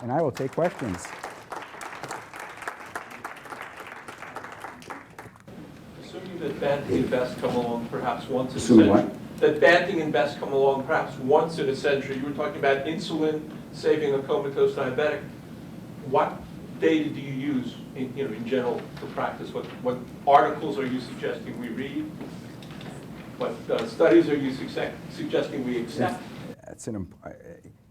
and I will take questions. Assuming that Banting and Best come along perhaps once in a Assuming century. what? That Banting and Best come along perhaps once in a century. You were talking about insulin saving a comatose diabetic. What data do you use in general for practice? What articles are you suggesting we read? What studies are you suggesting we accept?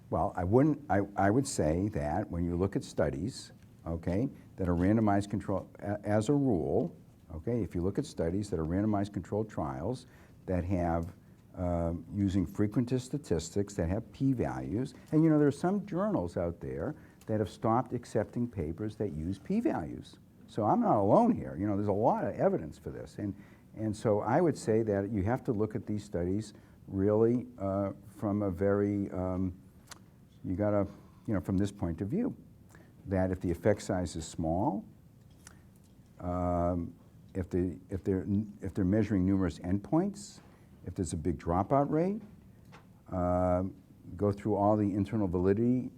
Well, I would say that when you look at studies, okay, that are randomized control, as a rule, okay, if you look at studies that are randomized controlled trials that have using frequentist statistics that have p-values, and there are some journals out there that have stopped accepting papers that use p-values. So I'm not alone here. There's a lot of evidence for this, and so I would say that you have to look at these studies really from a very you gotta from this point of view, that if the effect size is small, if they're measuring numerous endpoints, if there's a big dropout rate, go through all the internal validity,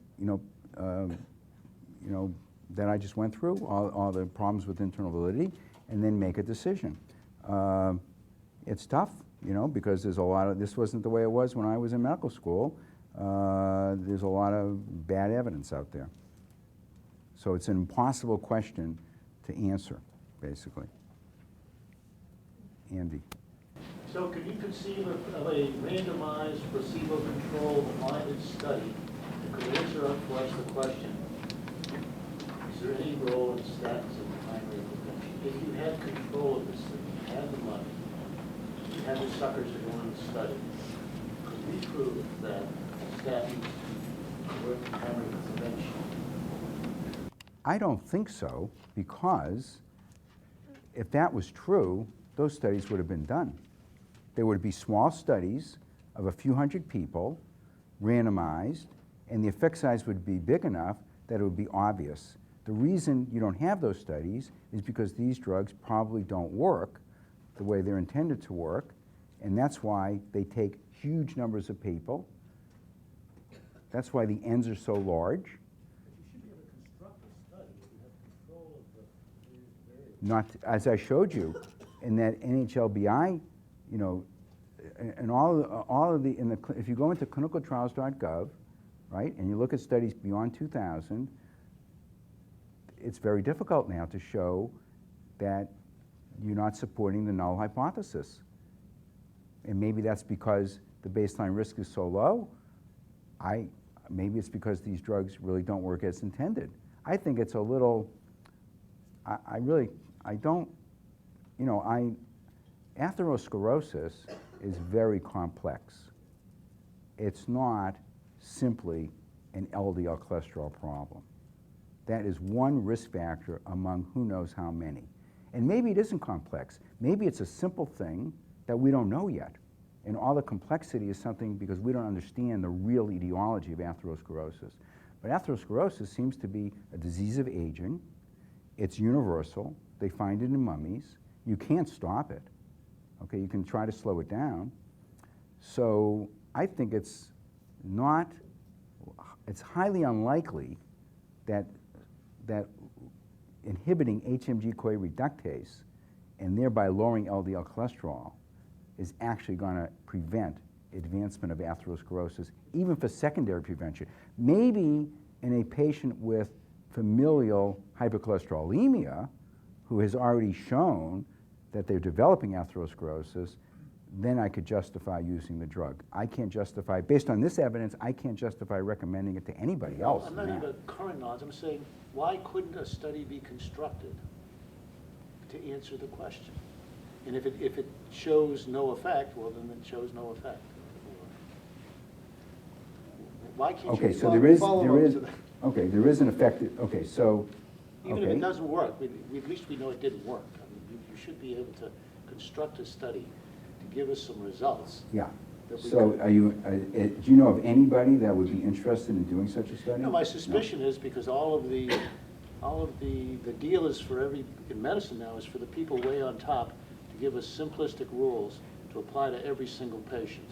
that I just went through, all the problems with internal validity, and then make a decision. It's tough, because there's a lot of, this wasn't the way it was when I was in medical school. There's a lot of bad evidence out there. So it's an impossible question to answer, basically. Andy. So could you conceive of a randomized, placebo-controlled, blinded study that could answer up for us the question, is there any role in statins in primary prevention? If you had control of this thing, you had the money, you had the suckers to go in the study, could we prove that statins work in primary prevention? I don't think so, because if that was true, those studies would have been done. There would be small studies of a few hundred people, randomized, and the effect size would be big enough that it would be obvious. The reason you don't have those studies is because these drugs probably don't work the way they're intended to work, and that's why they take huge numbers of people. That's why the ends are so large. But you should be able to construct a study if you have control of the variables. Not, as I showed you, in that NHLBI, and all of the, if you go into clinicaltrials.gov, right, and you look at studies beyond 2000, it's very difficult now to show that you're not supporting the null hypothesis. And maybe that's because the baseline risk is so low. Maybe it's because these drugs really don't work as intended. I think it's a little, atherosclerosis is very complex. It's not simply an LDL cholesterol problem. That is one risk factor among who knows how many. And maybe it isn't complex. Maybe it's a simple thing that we don't know yet. And all the complexity is something because we don't understand the real etiology of atherosclerosis. But atherosclerosis seems to be a disease of aging. It's universal. They find it in mummies. You can't stop it. Okay, you can try to slow it down. So I think it's highly unlikely that inhibiting HMG-CoA reductase and thereby lowering LDL cholesterol is actually going to prevent advancement of atherosclerosis, even for secondary prevention. Maybe in a patient with familial hypercholesterolemia who has already shown that they're developing atherosclerosis, then I could justify using the drug. I can't justify, based on this evidence, I can't justify recommending it to anybody else. I'm not even current knowledge. I'm saying, why couldn't a study be constructed to answer the question? And if it shows no effect, well, then it shows no effect. Why can't okay, you so follow there is an effect. Okay, so even if it doesn't work, at least we know it didn't work. I mean, you should be able to construct a study to give us some results. Yeah. So do you know of anybody that would be interested in doing such a study? No, my suspicion is because all of the deal is in medicine now is for the people way on top to give us simplistic rules to apply to every single patient.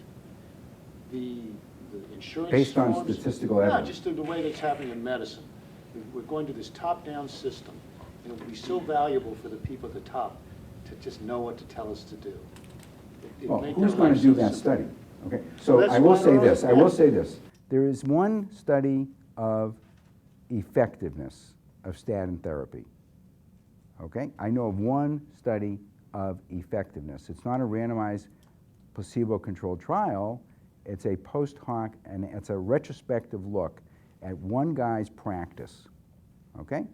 The the insurance Based on forms. statistical No, evidence. just the way that's happening in medicine. We're going to this top-down system, and it would be so valuable for the people at the top to just know what to tell us to do. It'd Well, make who's their going lives to do so that simple. study? Okay, so That's I will why say they're this, on- I will yeah. say this. There is one study of effectiveness of statin therapy. Okay, I know of one study of effectiveness. It's not a randomized placebo-controlled trial. It's a post hoc and it's a retrospective look at one guy's practice. Okay,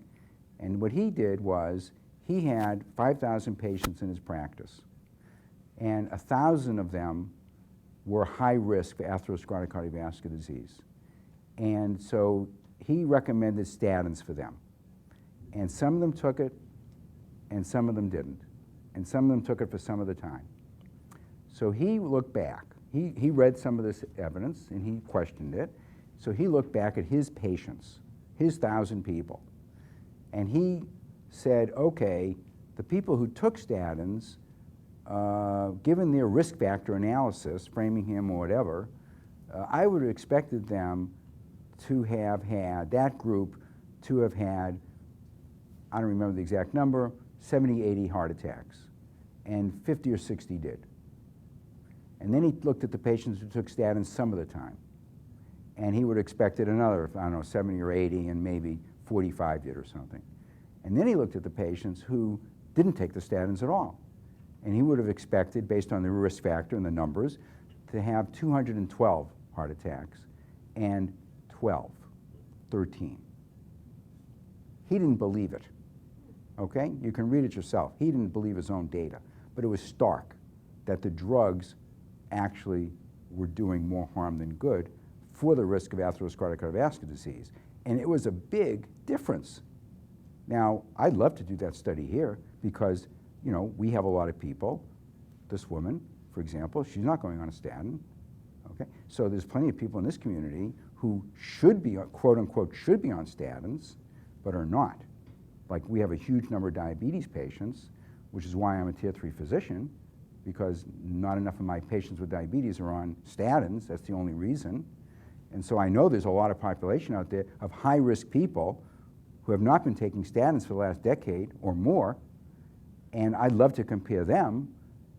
and what he did was he had 5,000 patients in his practice, and 1,000 of them were high risk for atherosclerotic cardiovascular disease. And so he recommended statins for them. And some of them took it, and some of them didn't. And some of them took it for some of the time. So he looked back. He read some of this evidence, and he questioned it. So he looked back at his patients, his 1,000 people. And he said, okay, the people who took statins, given their risk factor analysis, Framingham or whatever, I would have expected them to have had, that group to have had, I don't remember the exact number, 70, 80 heart attacks, and 50 or 60 did. And then he looked at the patients who took statins some of the time, and he would have expected another, I don't know, 70 or 80, and maybe 45 did or something. And then he looked at the patients who didn't take the statins at all. And he would have expected, based on the risk factor and the numbers, to have 212 heart attacks and 13. He didn't believe it, okay? You can read it yourself. He didn't believe his own data, but it was stark that the drugs actually were doing more harm than good for the risk of atherosclerotic cardiovascular disease. And it was a big difference. Now, I'd love to do that study here because, you know, we have a lot of people. This woman, for example, she's not going on a statin, okay? So there's plenty of people in this community who should be, quote unquote, should be on statins, but are not. Like, we have a huge number of diabetes patients, which is why I'm a tier 3 physician, because not enough of my patients with diabetes are on statins. That's the only reason. And so I know there's a lot of population out there of high-risk people who have not been taking statins for the last decade or more, and I'd love to compare them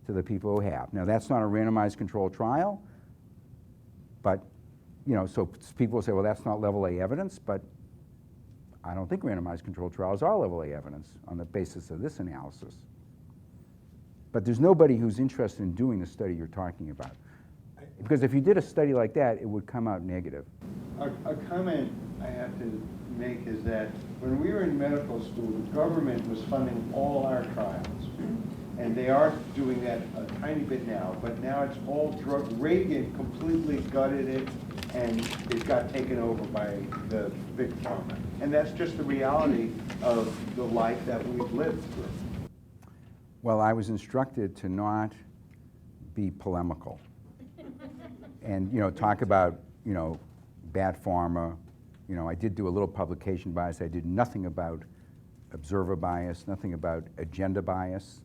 to the people who have. Now, that's not a randomized controlled trial, but, you know, so people will say, well, that's not level A evidence, but I don't think randomized controlled trials are level A evidence on the basis of this analysis. But there's nobody who's interested in doing the study you're talking about. Because if you did a study like that, it would come out negative. A comment I have to make is that when we were in medical school, the government was funding all our trials. And they are doing that a tiny bit now, but now it's all drug. Reagan completely gutted it, and it got taken over by the big pharma. And that's just the reality of the life that we've lived through. Well, I was instructed to not be polemical and, you know, talk about, you know, bad pharma. You know, I did do a little publication bias. I did nothing about observer bias, nothing about agenda bias.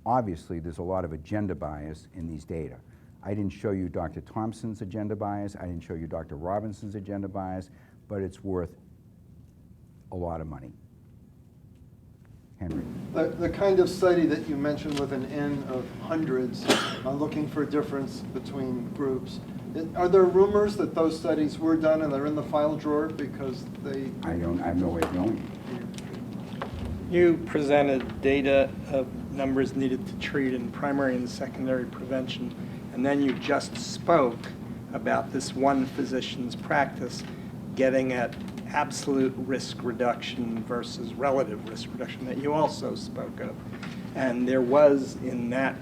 Obviously, there's a lot of agenda bias in these data. I didn't show you Dr. Thompson's agenda bias. I didn't show you Dr. Robinson's agenda bias, but it's worth a lot of money. Henry. The kind of study that you mentioned with an N of hundreds, looking for a difference between groups. Are there rumors that those studies were done and they're in the file drawer because they... I have no way of knowing. You presented data of numbers needed to treat in primary and secondary prevention, and then you just spoke about this one physician's practice getting at absolute risk reduction versus relative risk reduction that you also spoke of. And there was, in that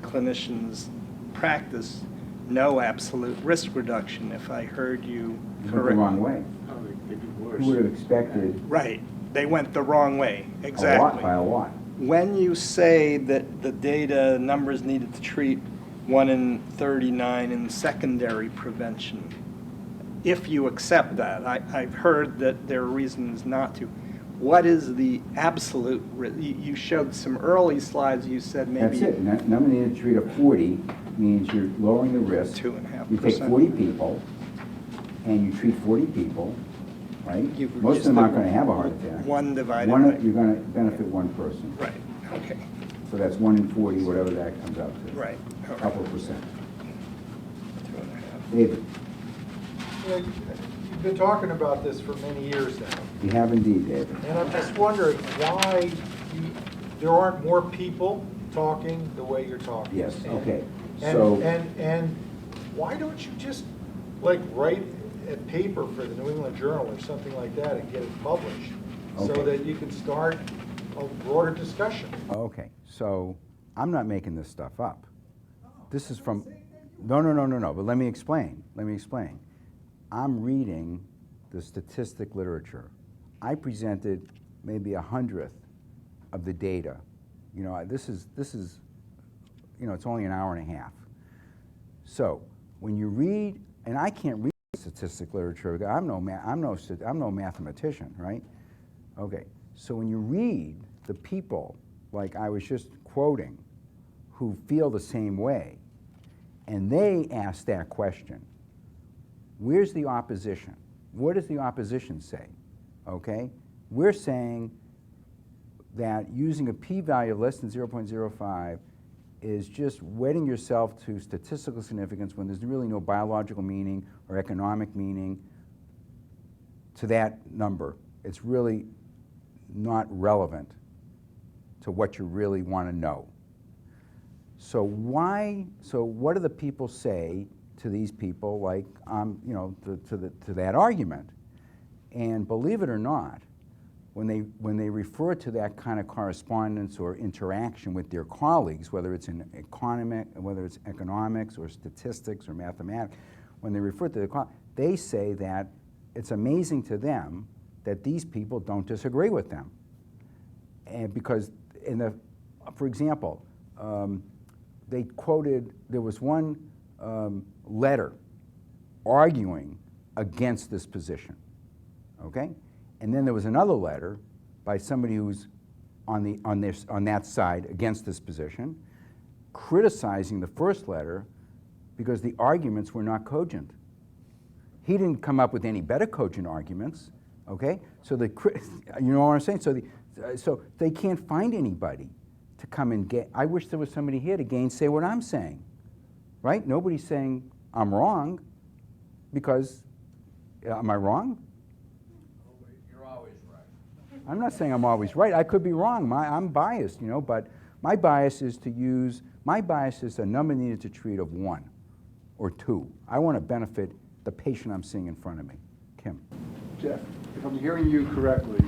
clinician's practice, no absolute risk reduction, if I heard you You went the correctly. wrong way. Oh, they do worse. Who would have expected Right. They went the wrong way, a exactly. lot by a lot? When you say that the data numbers needed to treat 1 in 39 in secondary prevention, if you accept that, I've heard that there are reasons not to. What is the absolute risk? You showed some early slides, you said maybe... That's it. Number needed to treat of 40 means you're lowering the risk. 2.5%. You take 40 people, and you treat 40 people, right? You've Most of them reduced aren't going to have a heart attack. One divided One, by- you're going to benefit one person. Right, okay, So that's 1 in 40, whatever that comes out to. right. A couple percent. 2.5. David, Yeah, you've been talking about this for many years now, we have indeed, David. and I'm just wondering why there aren't more people talking the way you're talking. Yes, And- okay. And, So, and why don't you just, like, write a paper for the New England Journal or something like that and get it published? So Okay. that you can start a broader discussion. okay, so I'm not making this stuff up. This is from, no, but let me explain. I'm reading the statistic literature. I presented maybe 100th of the data. You know, this is, you know, it's only an hour and a half. So when you read, and I can't read statistic literature, I'm no mathematician, right? Okay, so when you read the people, like I was just quoting, who feel the same way, and they ask that question, where's the opposition? What does the opposition say? Okay, we're saying that using a p-value of less than 0.05 is just wedding yourself to statistical significance when there's really no biological meaning or economic meaning to that number. It's really not relevant to what you really want to know. So what do the people say to these people, like, you know, to that argument? And believe it or not, when they refer to that kind of correspondence or interaction with their colleagues, whether it's in economics or statistics or mathematics, when they refer to they say that it's amazing to them that these people don't disagree with them. And because for example, they quoted, there was one letter arguing against this position, okay? And then there was another letter by somebody who's on that side against this position, criticizing the first letter because the arguments were not cogent. He didn't come up with any better cogent arguments, okay? So you know what I'm saying? So they can't find anybody to come and get. I wish there was somebody here to gainsay what I'm saying, right? Nobody's saying I'm wrong, because am I wrong? I'm not saying I'm always right. I could be wrong. I'm biased, you know, but my bias is a number needed to treat of 1 or 2. I want to benefit the patient I'm seeing in front of me. Kim. Jeff, if I'm hearing you correctly,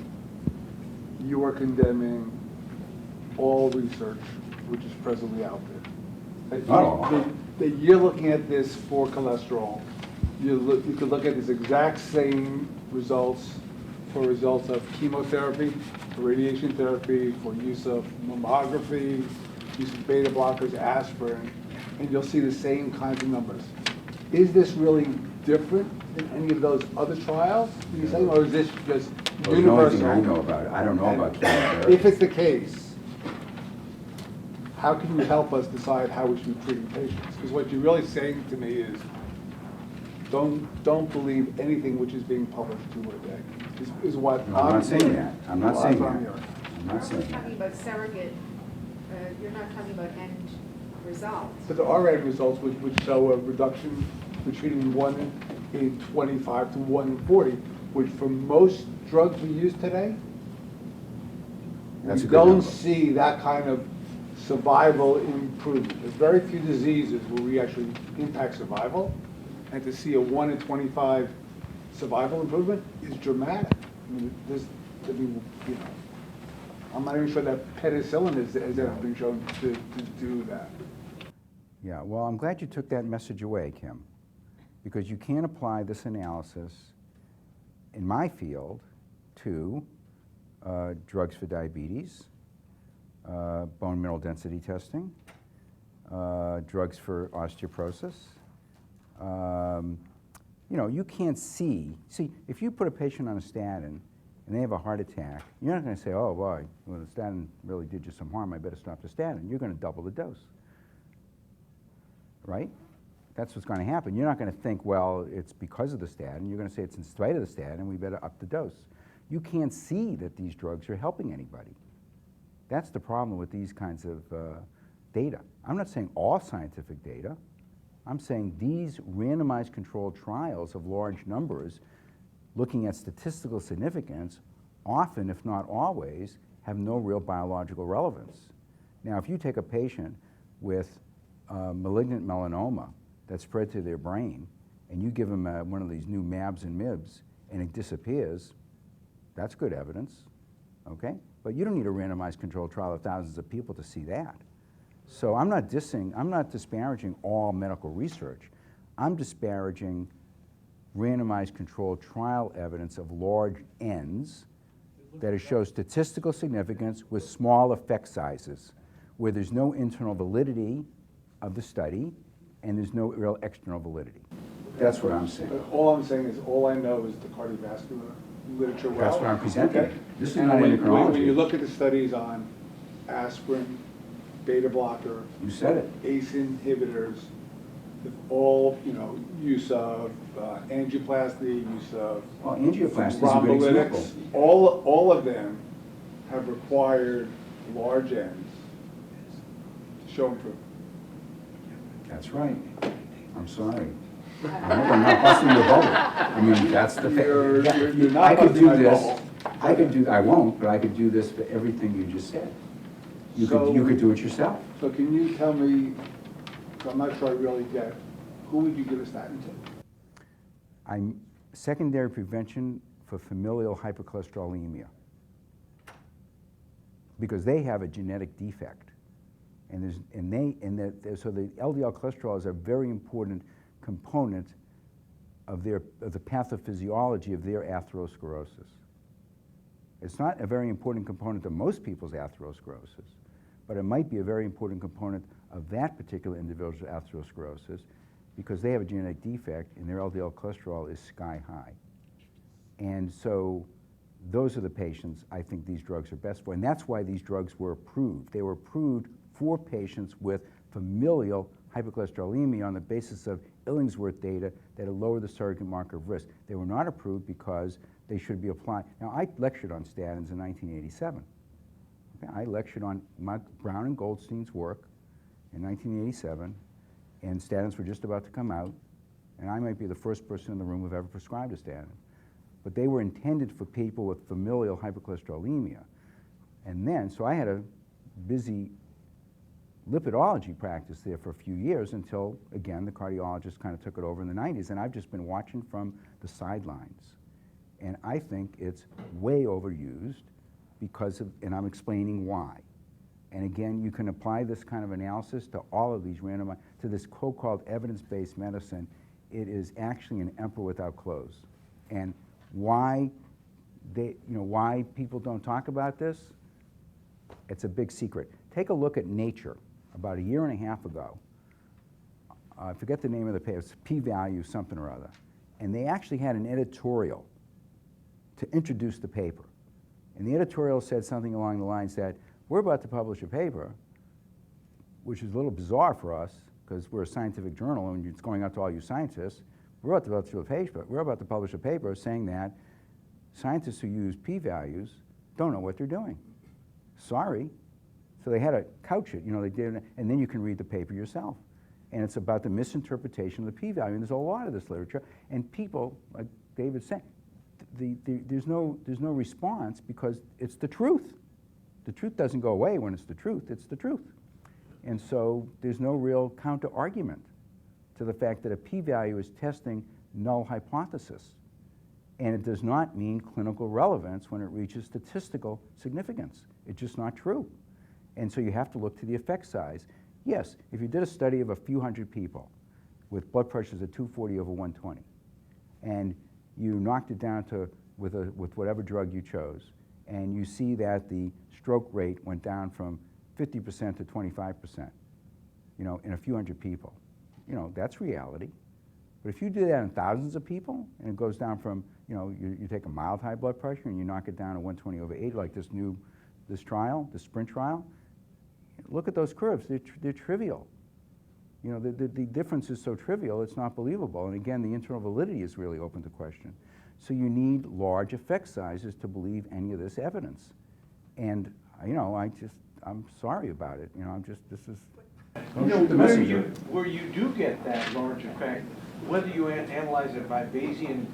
you are condemning all research which is presently out there. That you're looking at this for cholesterol. You could look at this exact same results for results of chemotherapy, for radiation therapy, for use of mammography, use of beta blockers, aspirin, and you'll see the same kinds of numbers. Is this really different than any of those other trials, you're saying, or is this just Well, universal? the only thing I know about it, I don't know about chemotherapy. If it's the case, how can you help us decide how we should be treating patients? Because what you're really saying to me is, don't believe anything which is being published to you today. Is what No, I'm not saying that. I'm not saying Well, that. I'm not saying You're talking that. about surrogate, you're not talking about end results. But there are end results which show a reduction between 1 in 25 to 1 in 40, which for most drugs we use today, That's a we good don't number. see that kind of survival improvement. There's very few diseases where we actually impact survival, and to see a 1 in 25 survival improvement is dramatic. I mean, I'm not even sure that penicillin has ever been shown to do that. Yeah, well, I'm glad you took that message away, Kim, because you can't apply this analysis in my field to drugs for diabetes, bone mineral density testing, drugs for osteoporosis. You know, you can't see, if you put a patient on a statin and they have a heart attack, you're not going to say, oh, boy, well, the statin really did you some harm, I better stop the statin. You're going to double the dose, right? That's what's going to happen. You're not going to think, well, it's because of the statin. You're going to say it's in spite of the statin, and we better up the dose. You can't see that these drugs are helping anybody. That's the problem with these kinds of data. I'm not saying all scientific data. I'm saying these randomized controlled trials of large numbers looking at statistical significance often, if not always, have no real biological relevance. Now, if you take a patient with malignant melanoma that spread to their brain, and you give them one of these new MABs and MIBs, and it disappears, that's good evidence, okay? But you don't need a randomized controlled trial of thousands of people to see that. So I'm not disparaging all medical research. I'm disparaging randomized controlled trial evidence of large N's that shows statistical significance with small effect sizes, where there's no internal validity of the study and there's no real external validity. That's what I'm saying. But all I'm saying is, all I know is the cardiovascular literature. That's what I'm presenting. Okay. This is And not when endocrinology. you look at the studies on aspirin, beta blocker, You said it. ACE inhibitors, with all, use of angioplasty, use of Well, angioplasty is a good example. thrombolytics, all of them have required large N's to show improvement. That's right. I'm sorry. I hope I'm not busting your bubble. I mean, that's the You're not I could busting do my this. bubble. I won't, but I could do this for everything you just said. You So- could do it yourself. So can you tell me, so I'm not sure I really get, who would you give a statin to? I'm secondary prevention for familial hypercholesterolemia, because they have a genetic defect, so the LDL cholesterol is a very important component of the pathophysiology of their atherosclerosis. It's not a very important component of most people's atherosclerosis, but it might be a very important component of that particular individual's atherosclerosis, because they have a genetic defect and their LDL cholesterol is sky high. And so those are the patients I think these drugs are best for, and that's why these drugs were approved. They were approved for patients with familial hypercholesterolemia on the basis of Illingsworth data that had lowered the surrogate marker of risk. They were not approved because they should be applied. Now, I lectured on statins in 1987. Okay, I lectured on Brown and Goldstein's work in 1987, and statins were just about to come out, and I might be the first person in the room who ever prescribed a statin. But they were intended for people with familial hypercholesterolemia. And then, so I had a busy lipidology practice there for a few years until, again, the cardiologist kind of took it over in the 90s, and I've just been watching from the sidelines. And I think it's way overused because of, and I'm explaining why. And again, you can apply this kind of analysis to all of these randomized, to this so-called evidence-based medicine. It is actually an emperor without clothes. And why why people don't talk about this? It's a big secret. Take a look at Nature about a year and a half ago. I forget the name of the paper, it's p-value something or other. And they actually had an editorial to introduce the paper. And the editorial said something along the lines that, we're about to publish a paper, which is a little bizarre for us, because we're a scientific journal and it's going out to all you scientists. We're about to publish a paper saying that scientists who use p-values don't know what they're doing. Sorry. So they had to couch it, they did, and then you can read the paper yourself. And it's about the misinterpretation of the p-value, and there's a lot of this literature. And people, like David said, there's no response because it's the truth. The truth doesn't go away when it's the truth, it's the truth. And so there's no real counter-argument to the fact that a p-value is testing null hypothesis. And it does not mean clinical relevance when it reaches statistical significance. It's just not true. And so you have to look to the effect size. Yes, if you did a study of a few hundred people with blood pressures at 240/120, and you knocked it down to with whatever drug you chose, and you see that the stroke rate went down from 50% to 25%, in a few hundred people, that's reality. But if you do that in thousands of people, and it goes down from, you take a mild high blood pressure and you knock it down to 120/8, like this sprint trial, look at those curves, they're trivial. You know, the difference is so trivial, it's not believable. And again, the internal validity is really open to question. So you need large effect sizes to believe any of this evidence. And, you know, I'm sorry about it. You know, this is, don't shoot the messenger. Where you do get that large effect, whether you analyze it by Bayesian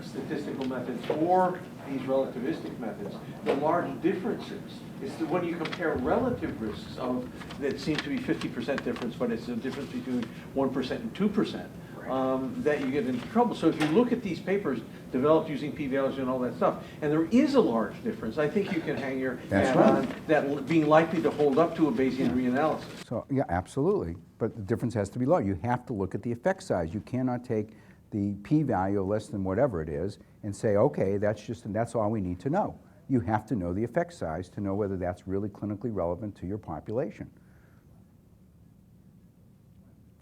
statistical methods or these relativistic methods, the large differences is when you compare relative risks of that seem to be 50% difference, but it's a difference between 1% and 2%, that you get into trouble. So if you look at these papers developed using p-values and all that stuff, and there is a large difference, I think you can hang your hat on that being likely to hold up to a Bayesian reanalysis. So, yeah, absolutely. But the difference has to be large. You have to look at the effect size. You cannot take the p-value less than whatever it is and say, okay, that's all we need to know. You have to know the effect size to know whether that's really clinically relevant to your population.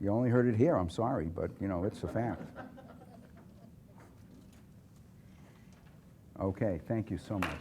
You only heard it here, I'm sorry, but you know, it's a fact. Okay, thank you so much.